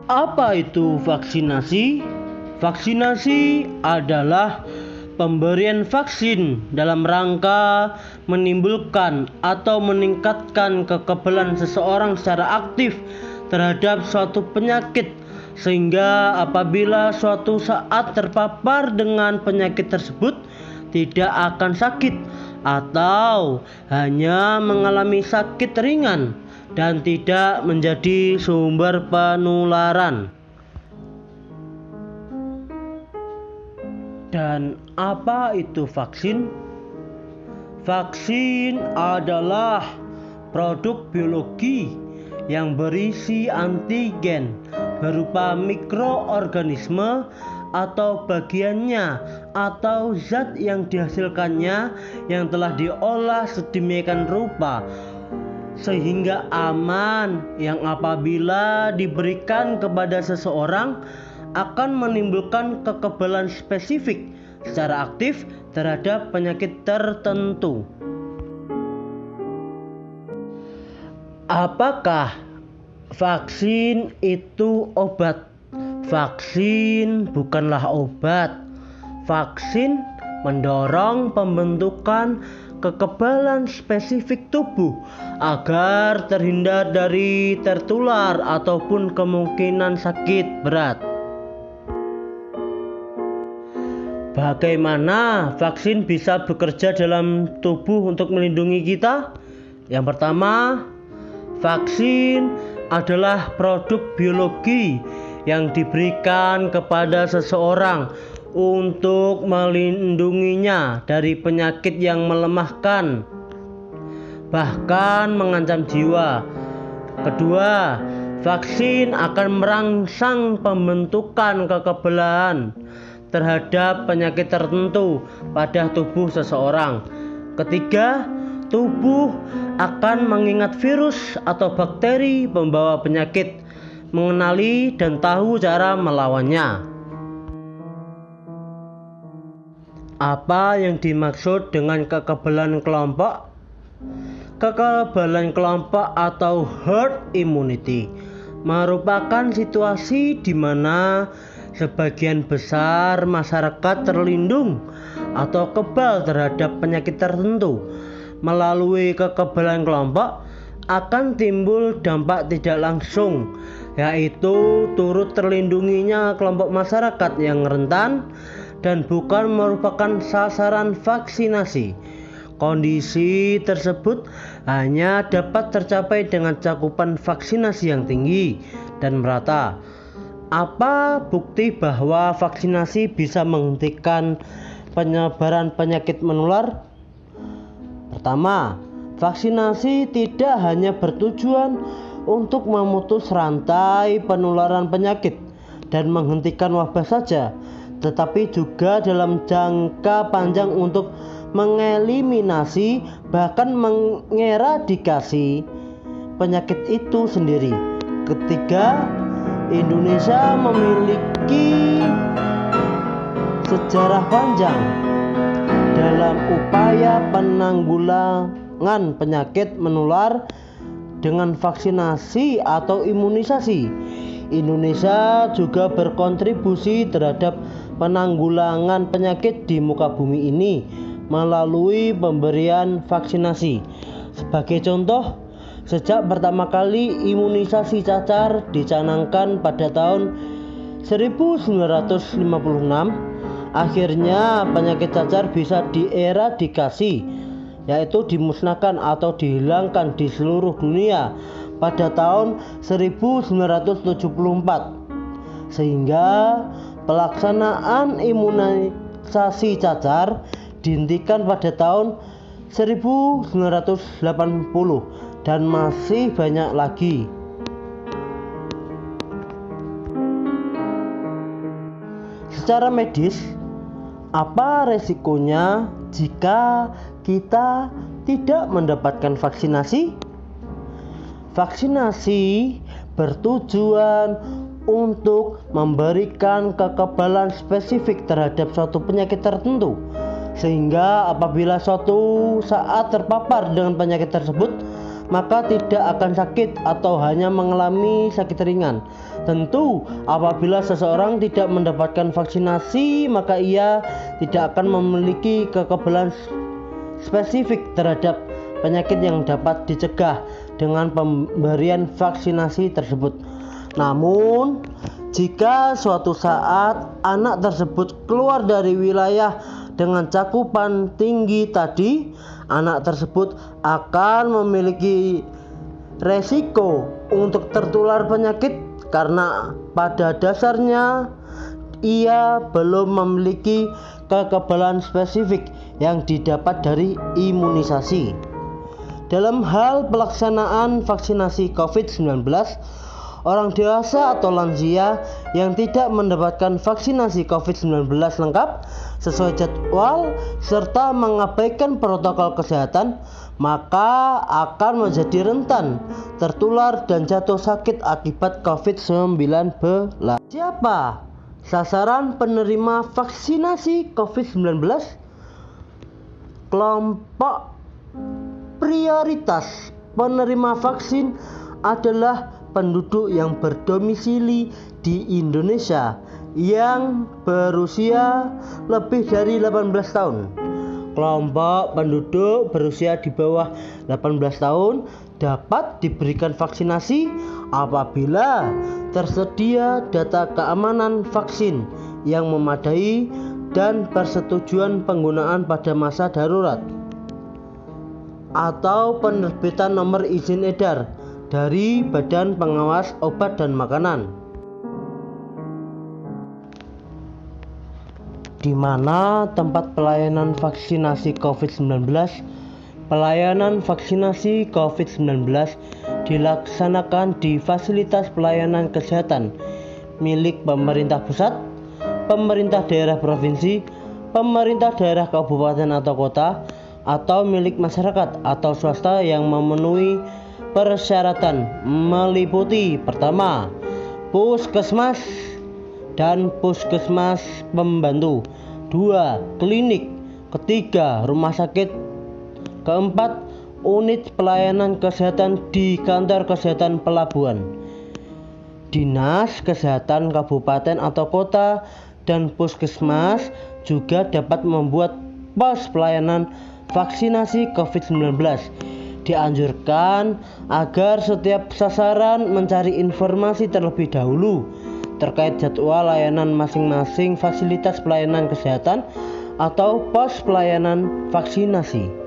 Apa itu vaksinasi? Vaksinasi adalah pemberian vaksin dalam rangka menimbulkan atau meningkatkan kekebalan seseorang secara aktif terhadap suatu penyakit, sehingga apabila suatu saat terpapar dengan penyakit tersebut tidak akan sakit atau hanya mengalami sakit ringan dan tidak menjadi sumber penularan. Dan apa itu vaksin? Vaksin adalah produk biologi yang berisi antigen berupa mikroorganisme atau bagiannya atau zat yang dihasilkannya yang telah diolah sedemikian rupa sehingga aman, yang apabila diberikan kepada seseorang akan menimbulkan kekebalan spesifik secara aktif terhadap penyakit tertentu. Apakah vaksin itu obat? Vaksin bukanlah obat. Vaksin mendorong pembentukan kekebalan spesifik tubuh agar terhindar dari tertular ataupun kemungkinan sakit berat. Bagaimana vaksin bisa bekerja dalam tubuh untuk melindungi kita? Yang pertama, vaksin adalah produk biologi yang diberikan kepada seseorang untuk melindunginya dari penyakit yang melemahkan, bahkan mengancam jiwa. Kedua, vaksin akan merangsang pembentukan kekebalan terhadap penyakit tertentu pada tubuh seseorang. Ketiga, tubuh akan mengingat virus atau bakteri pembawa penyakit, mengenali dan tahu cara melawannya. Apa yang dimaksud dengan kekebalan kelompok? Kekebalan kelompok atau herd immunity merupakan situasi di mana sebagian besar masyarakat terlindung atau kebal terhadap penyakit tertentu. Melalui kekebalan kelompok akan timbul dampak tidak langsung, yaitu turut terlindunginya kelompok masyarakat yang rentan dan bukan merupakan sasaran vaksinasi. Kondisi tersebut hanya dapat tercapai dengan cakupan vaksinasi yang tinggi dan merata. Apa bukti bahwa vaksinasi bisa menghentikan penyebaran penyakit menular? Pertama, vaksinasi tidak hanya bertujuan untuk memutus rantai penularan penyakit dan menghentikan wabah saja, tetapi juga dalam jangka panjang untuk mengeliminasi bahkan mengeradikasi penyakit itu sendiri. Ketiga, Indonesia memiliki sejarah panjang dalam upaya penanggulangan penyakit menular dengan vaksinasi atau imunisasi. Indonesia juga berkontribusi terhadap penanggulangan penyakit di muka bumi ini melalui pemberian vaksinasi. Sebagai contoh, sejak pertama kali imunisasi cacar dicanangkan pada tahun 1956, akhirnya penyakit cacar bisa dieradikasi, yaitu dimusnahkan atau dihilangkan di seluruh dunia pada tahun 1974, sehingga pelaksanaan imunisasi cacar dihentikan pada tahun 1980 dan masih banyak lagi. Secara medis, apa resikonya jika kita tidak mendapatkan vaksinasi? Vaksinasi bertujuan untuk memberikan kekebalan spesifik terhadap suatu penyakit tertentu, sehingga apabila suatu saat terpapar dengan penyakit tersebut maka tidak akan sakit atau hanya mengalami sakit ringan. Tentu, apabila seseorang tidak mendapatkan vaksinasi, maka ia tidak akan memiliki kekebalan spesifik terhadap penyakit yang dapat dicegah dengan pemberian vaksinasi tersebut. Namun, jika suatu saat anak tersebut keluar dari wilayah dengan cakupan tinggi tadi, anak tersebut akan memiliki resiko untuk tertular penyakit karena pada dasarnya ia belum memiliki kekebalan spesifik yang didapat dari imunisasi. Dalam hal pelaksanaan vaksinasi COVID-19, orang dewasa atau lansia yang tidak mendapatkan vaksinasi COVID-19 lengkap sesuai jadwal serta mengabaikan protokol kesehatan, maka akan menjadi rentan tertular dan jatuh sakit akibat COVID-19. Siapa sasaran penerima vaksinasi COVID-19? Kelompok prioritas penerima vaksin adalah penduduk yang berdomisili di Indonesia yang berusia lebih dari 18 tahun. Kelompok penduduk berusia di bawah 18 tahun dapat diberikan vaksinasi apabila tersedia data keamanan vaksin yang memadai dan persetujuan penggunaan pada masa darurat atau penerbitan nomor izin edar dari Badan Pengawas Obat dan Makanan, di mana tempat pelayanan vaksinasi COVID-19. Pelayanan vaksinasi COVID-19 dilaksanakan di fasilitas pelayanan kesehatan milik pemerintah pusat, pemerintah daerah provinsi, pemerintah daerah kabupaten atau kota, atau milik masyarakat atau swasta yang memenuhi persyaratan meliputi: pertama, puskesmas dan puskesmas pembantu; 2, klinik; 3, rumah sakit; 4, unit pelayanan kesehatan di kantor kesehatan pelabuhan. Dinas Kesehatan kabupaten atau kota dan puskesmas juga dapat membuat pos pelayanan vaksinasi COVID-19. Dianjurkan agar setiap sasaran mencari informasi terlebih dahulu terkait jadwal layanan masing-masing fasilitas pelayanan kesehatan atau pos pelayanan vaksinasi.